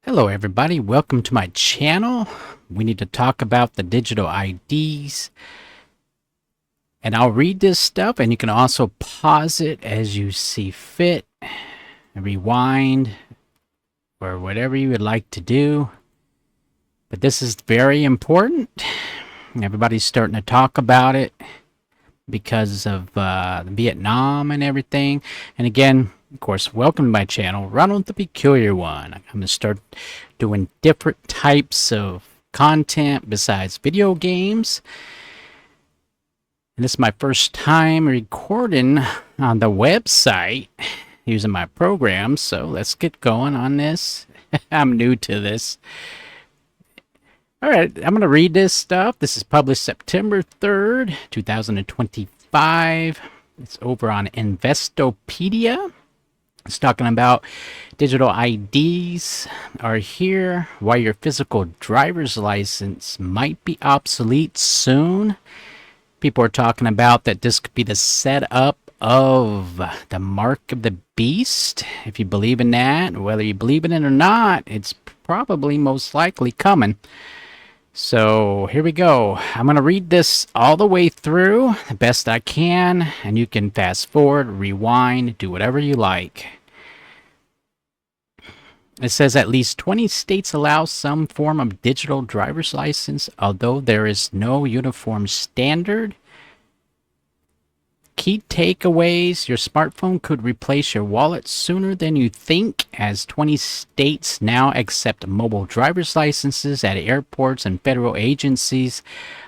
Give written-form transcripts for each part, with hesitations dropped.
Hello everybody, welcome to my channel. We need to talk about the digital IDs. And I'll read this stuff and you can also pause it as you see fit, rewind, or whatever you would like to do. But this is very important. Everybody's starting to talk about it because of Vietnam and everything. And again, of course, welcome to my channel, Ronald the Peculiar One. I'm going to start doing different types of content besides video games. And this is my first time recording on the website using my program, so let's get going on this. I'm new to this. All right, I'm going to read this stuff. This is published September 3rd, 2025. It's over on Investopedia. It's talking about digital IDs are here, why your physical driver's license might be obsolete soon. People are talking about that this could be the setup of the mark of the beast. If you believe in that, whether you believe in it or not, it's probably most likely coming. So here we go. I'm going to read this all the way through the best I can, and you can fast forward, rewind, do whatever you like. It says at least 20 states allow some form of digital driver's license, although there is no uniform standard. Key takeaways: your smartphone could replace your wallet sooner than you think, as 20 states now accept mobile driver's licenses at airports and federal agencies.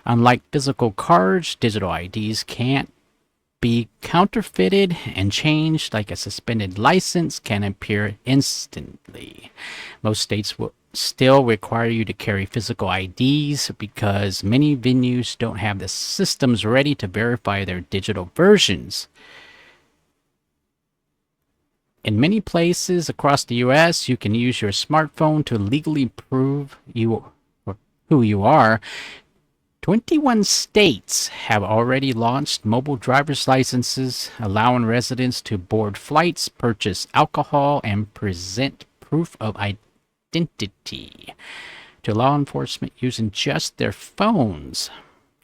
Unlike physical cards, digital IDs can't be counterfeited, and changed like a suspended license can appear instantly. Most states will still require you to carry physical IDs because many venues don't have the systems ready to verify their digital versions. In many places across the US, you can use your smartphone to legally prove who you are. 21 states have already launched mobile driver's licenses, allowing residents to board flights, purchase alcohol, and present proof of identity to law enforcement using just their phones.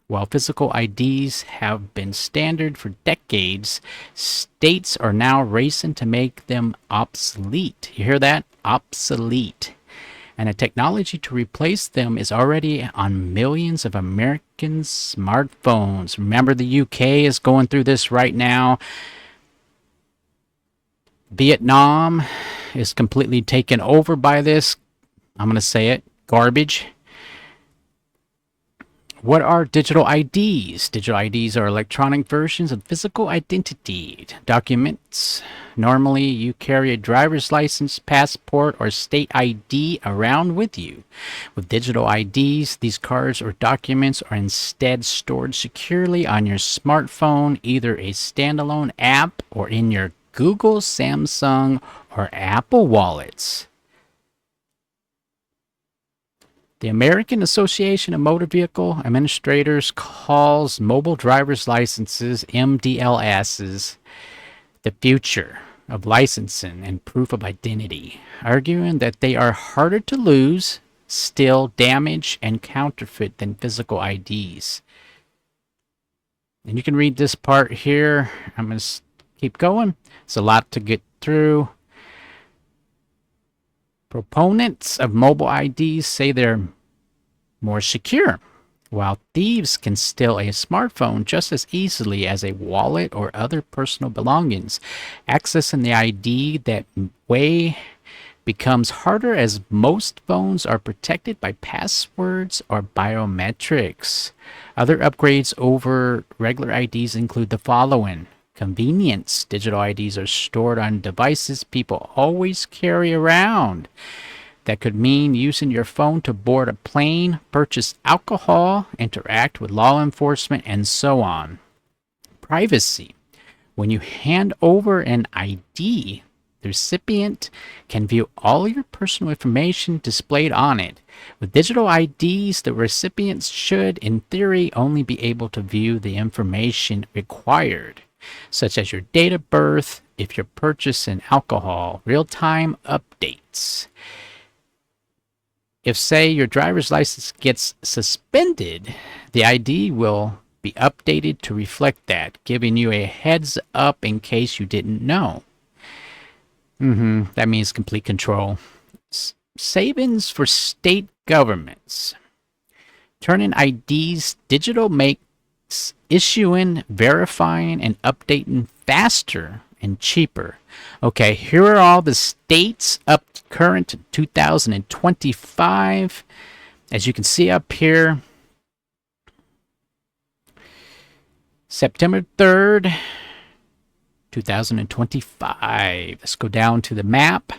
While physical IDs have been standard for decades, states are now racing to make them obsolete. You hear that? Obsolete. And the technology to replace them is already on millions of American smartphones. Remember, the UK is going through this right now. Vietnam is completely taken over by this. I'm going to say it, garbage. What are digital IDs? Digital IDs are electronic versions of physical identity documents. Normally, you carry a driver's license, passport, or state ID around with you. With digital IDs, these cards or documents are instead stored securely on your smartphone, either a standalone app or in your Google, Samsung, or Apple wallets. The American Association of Motor Vehicle Administrators calls mobile driver's licenses, MDLSs, the future of licensing and proof of identity, arguing that they are harder to lose, steal, damage, and counterfeit than physical IDs. And you can read this part here. I'm going to keep going. It's a lot to get through. Proponents of mobile IDs say they're more secure, while thieves can steal a smartphone just as easily as a wallet or other personal belongings. Accessing the ID that way becomes harder as most phones are protected by passwords or biometrics. Other upgrades over regular IDs include the following. Convenience. Digital IDs are stored on devices people always carry around. That could mean using your phone to board a plane, purchase alcohol, interact with law enforcement, and so on. Privacy. When you hand over an ID, the recipient can view all your personal information displayed on it. With digital IDs, the recipients should, in theory, only be able to view the information required, such as your date of birth, if you're purchasing alcohol, real-time updates. if, say, your driver's license gets suspended, the ID will be updated to reflect that, giving you a heads up in case you didn't know. That means complete control. Savings for state governments. Turning IDs digital makes issuing, verifying, and updating faster and cheaper. Okay, here are all the states up to current 2025. As you can see up here, September 3rd, 2025. Let's go down to the map.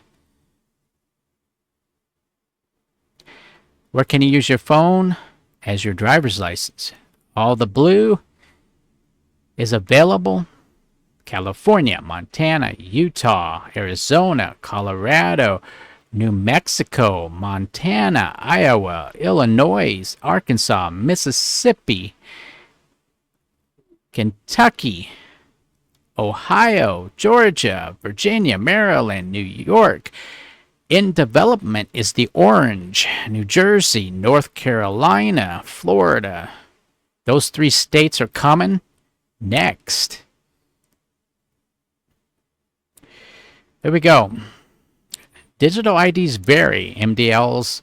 Where can you use your phone? As your driver's license. All the blue is available. California, Montana, Utah, Arizona, Colorado, New Mexico, Montana, Iowa, Illinois, Arkansas, Mississippi, Kentucky, Ohio, Georgia, Virginia, Maryland, New York. In development is the orange, New Jersey, North Carolina, Florida. Those 3 states are coming next. There we go. Digital IDs vary. MDLs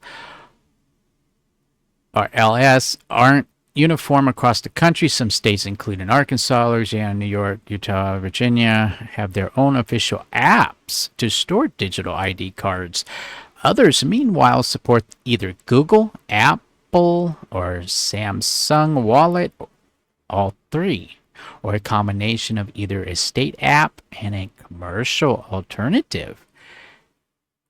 or LS aren't uniform across the country. Some states, including Arkansas, Louisiana, New York, Utah, Virginia, have their own official apps to store digital ID cards. Others, meanwhile, support either Google, Apple, or Samsung Wallet, all 3, or a combination of either a state app and a commercial alternative.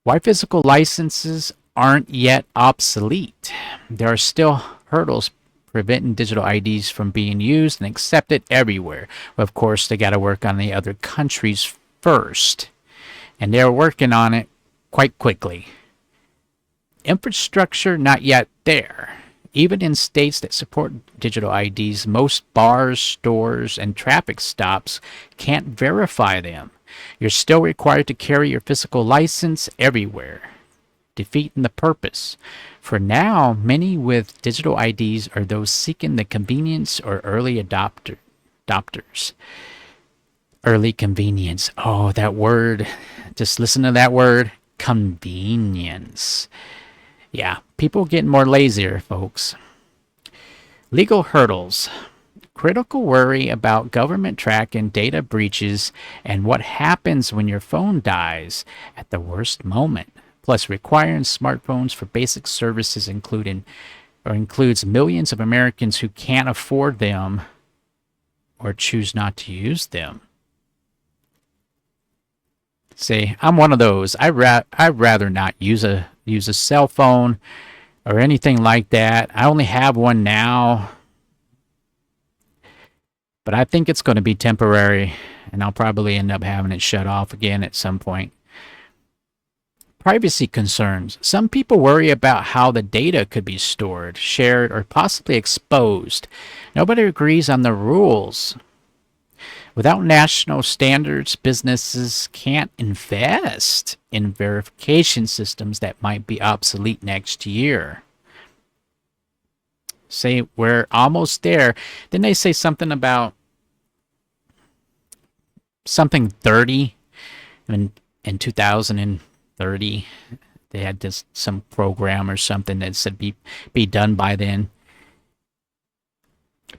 Why physical licenses aren't yet obsolete? There are still hurdles preventing digital IDs from being used and accepted everywhere. But of course, they got to work on the other countries first. And they're working on it quite quickly. Infrastructure not yet there. Even in states that support digital IDs, most bars, stores, and traffic stops can't verify them. You're still required to carry your physical license everywhere, defeating the purpose. For now, many with digital IDs are those seeking the convenience or early adopters. Early convenience. Oh, that word. Just listen to that word. Convenience. Yeah, people getting more lazier, folks. Legal hurdles. Critical worry about government tracking, data breaches, and what happens when your phone dies at the worst moment. Plus, requiring smartphones for basic services includes millions of Americans who can't afford them or choose not to use them. See, I'm one of those. I'd rather not use a cell phone or anything like that. I only have one now, but I think it's going to be temporary, and I'll probably end up having it shut off again at some point. Privacy concerns. Some people worry about how the data could be stored, shared, or possibly exposed. Nobody agrees on the rules. Without national standards, businesses can't invest in verification systems that might be obsolete next year. Say we're almost there. Then they say something about something 30 in 2030. They had this some program or something that said be done by then.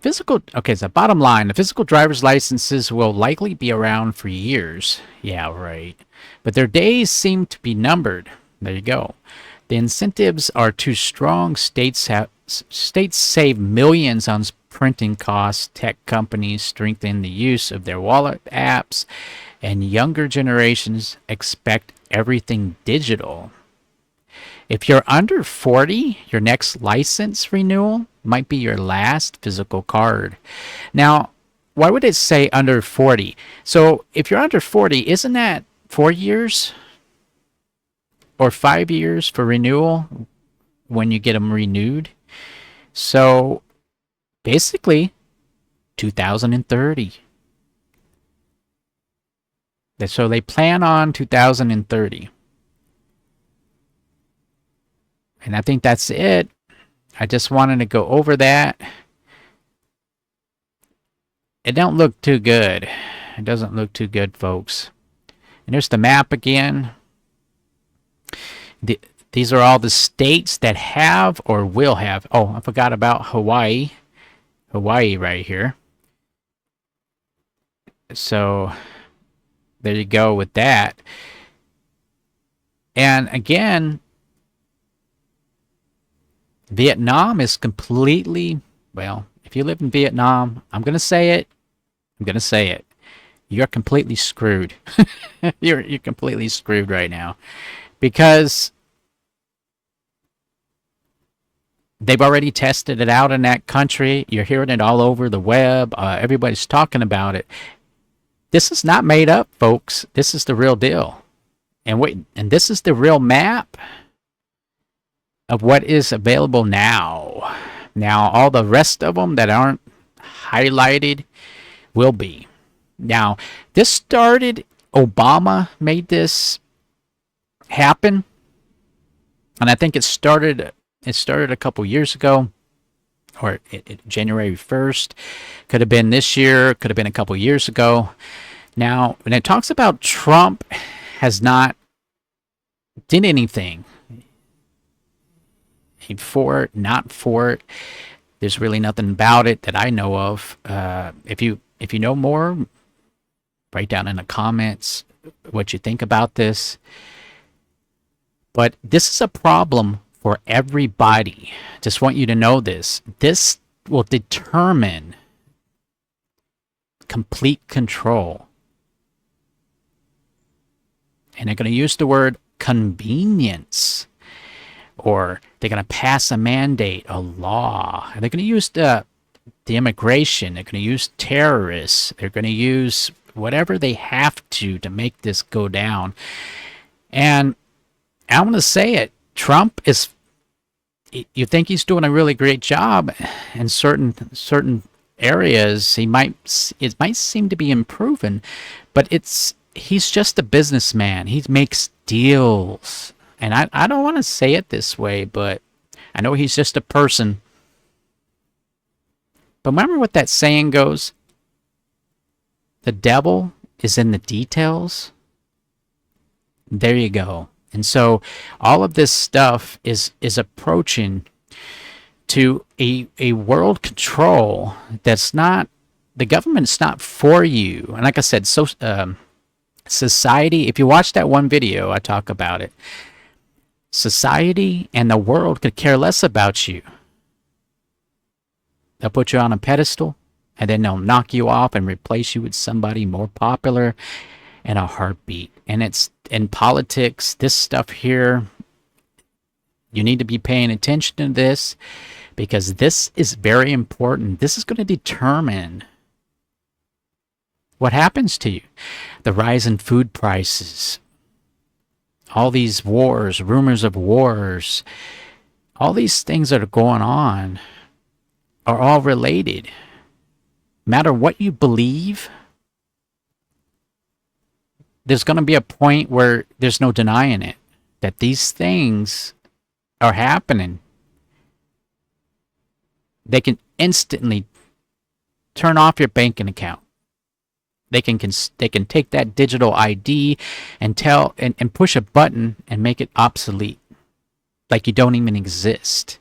So bottom line, the physical driver's licenses will likely be around for years. Yeah, right. But their days seem to be numbered. There you go. The incentives are too strong. States save millions on printing costs. Tech companies strengthen the use of their wallet apps, and younger generations expect everything digital. If you're under 40, your next license renewal might be your last physical card. Now, why would it say under 40? So if you're under 40, isn't that 4 years or 5 years for renewal when you get them renewed? So basically 2030. So they plan on 2030. And I think that's it. I just wanted to go over that. It don't look too good. It doesn't look too good, folks. And there's the map again. These are all the states that have or will have. Oh, I forgot about Hawaii. Hawaii right here. So there you go with that. And again, Vietnam is completely, well, if you live in Vietnam, I'm going to say it. I'm going to say it. You're completely screwed. You're completely screwed right now. Because they've already tested it out in that country. You're hearing it all over the web. Everybody's talking about it. This is not made up, folks. This is the real deal. And this is the real map of what is available now. Now, all the rest of them that aren't highlighted will be. Now, this started, Obama made this happen. And I think it started a couple years ago, or January 1st. Could have been this year, could have been a couple years ago. Now, when it talks about Trump has not did anything, for it, not for it, there's really nothing about it that I know of. If you know more, write down in the comments what you think about this. But this is a problem for everybody. Just want you to know this. This will determine complete control. And they're going to use the word convenience. Or they're going to pass a mandate, a law. They're going to use the immigration. They're going to use terrorists. They're going to use whatever they have to make this go down. And I'm going to say it. Trump is, you think he's doing a really great job in certain areas. It might seem to be improving, but he's just a businessman. He makes deals. And I don't want to say it this way, but I know he's just a person. But remember what that saying goes? The devil is in the details. There you go. And so all of this stuff is approaching to a world control that's not, the government's not for you. And like I said, society, if you watch that one video, I talk about it. Society and the world could care less about you. They'll put you on a pedestal, and then they'll knock you off and replace you with somebody more popular in a heartbeat. And it's in politics, this stuff here, you need to be paying attention to this, because this is very important. This is going to determine what happens to you. The rise in food prices, all these wars, rumors of wars, all these things that are going on are all related. No matter what you believe, there's going to be a point where there's no denying it, that these things are happening. They can instantly turn off your banking account. They can take that digital ID and push a button and make it obsolete, like you don't even exist.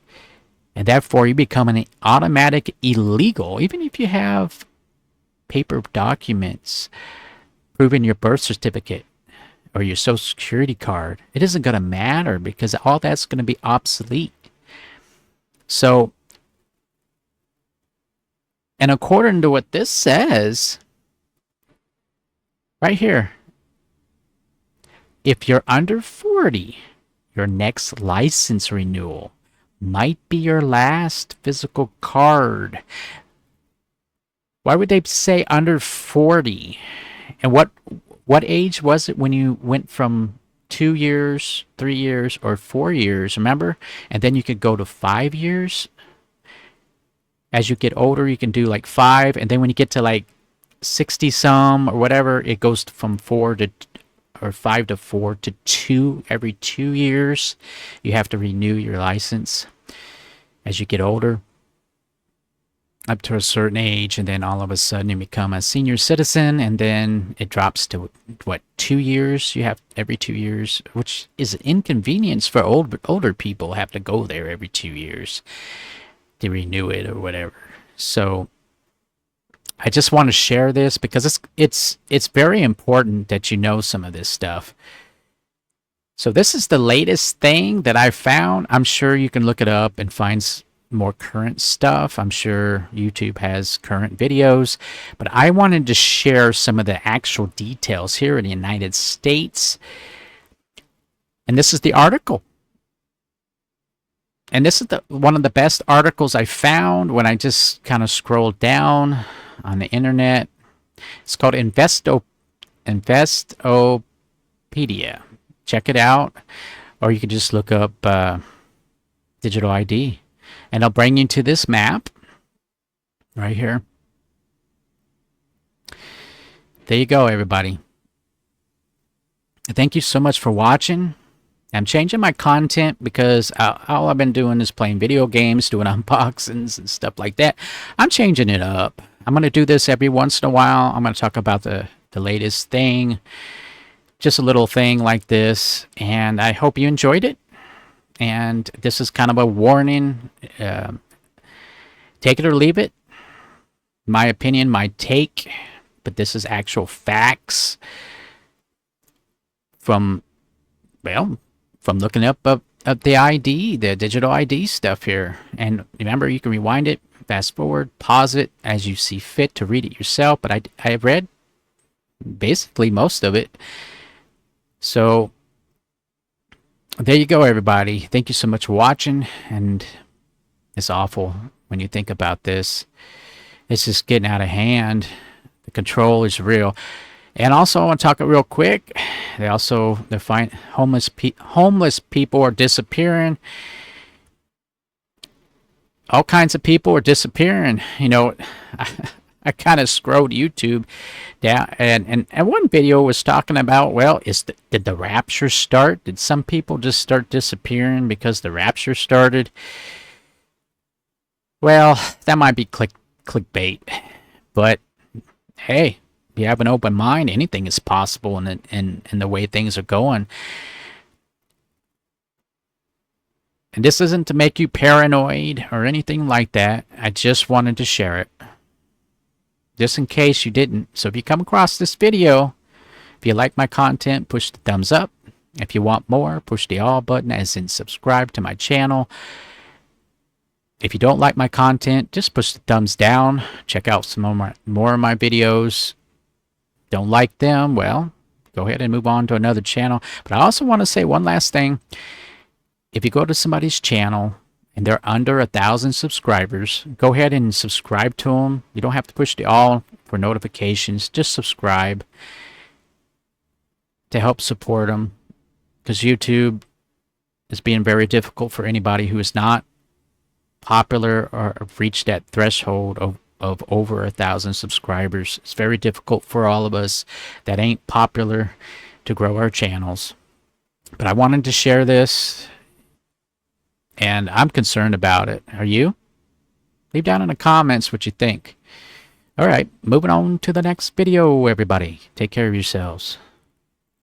And therefore you become an automatic illegal, even if you have paper documents proving your birth certificate or your social security card. It isn't going to matter, because all that's going to be obsolete. So, and according to what this says, right here, if you're under 40, your next license renewal might be your last physical card. Why would they say under 40? And what age was it when you went from 2 years, 3 years, or 4 years, remember? And then you could go to 5 years. As you get older, you can do like 5, and then when you get to like 60 some or whatever, it goes from 4 to or 5 to 4 to 2 every 2 years. You have to renew your license as you get older, up to a certain age, and then all of a sudden you become a senior citizen, and then it drops to what, 2 years? You have every 2 years, which is an inconvenience for older people, have to go there every 2 years to renew it or whatever. So I just want to share this because it's very important that you know some of this stuff. So this is the latest thing that I found. I'm sure you can look it up and find more current stuff. I'm sure YouTube has current videos, but I wanted to share some of the actual details here in the United States. And this is the article. And this is one of the best articles I found when I just kind of scrolled down on the internet. It's called Investopedia. Check it out. Or you can just look up digital ID. And I'll bring you to this map right here. There you go, everybody. Thank you so much for watching. I'm changing my content because all I've been doing is playing video games, doing unboxings and stuff like that. I'm changing it up. I'm going to do this every once in a while. I'm going to talk about the latest thing. Just a little thing like this. And I hope you enjoyed it. And this is kind of a warning. Take it or leave it. My opinion, my take. But this is actual facts from, well, from looking up the ID, the digital ID stuff here. And remember, you can rewind it, fast forward, pause it as you see fit to read it yourself. But I have read basically most of it. So there you go, everybody. Thank you so much for watching. And it's awful when you think about this. It's just getting out of hand. The control is real. And also, I want to talk real quick. They're finding homeless people are disappearing. All kinds of people are disappearing. You know, I kind of scrolled YouTube down, and one video was talking about, well, did the rapture start? Did some people just start disappearing because the rapture started? Well, that might be clickbait, but hey, you have an open mind, anything is possible in the way things are going. And this isn't to make you paranoid or anything like that. I just wanted to share it. Just in case you didn't. So if you come across this video, if you like my content, push the thumbs up. If you want more, push the all button, as in subscribe to my channel. If you don't like my content, just push the thumbs down. Check out some more of my videos. Don't like them? Well, go ahead and move on to another channel. But I also want to say one last thing. If you go to somebody's channel and they're under 1,000 subscribers, go ahead and subscribe to them. You don't have to push the all for notifications. Just subscribe to help support them, because YouTube is being very difficult for anybody who is not popular or reached that threshold of over 1,000 subscribers. It's very difficult for all of us that ain't popular to grow our channels. But I wanted to share this, and I'm concerned about it. Are you? Leave down in the comments what you think. All right, moving on to the next video, everybody. Take care of yourselves.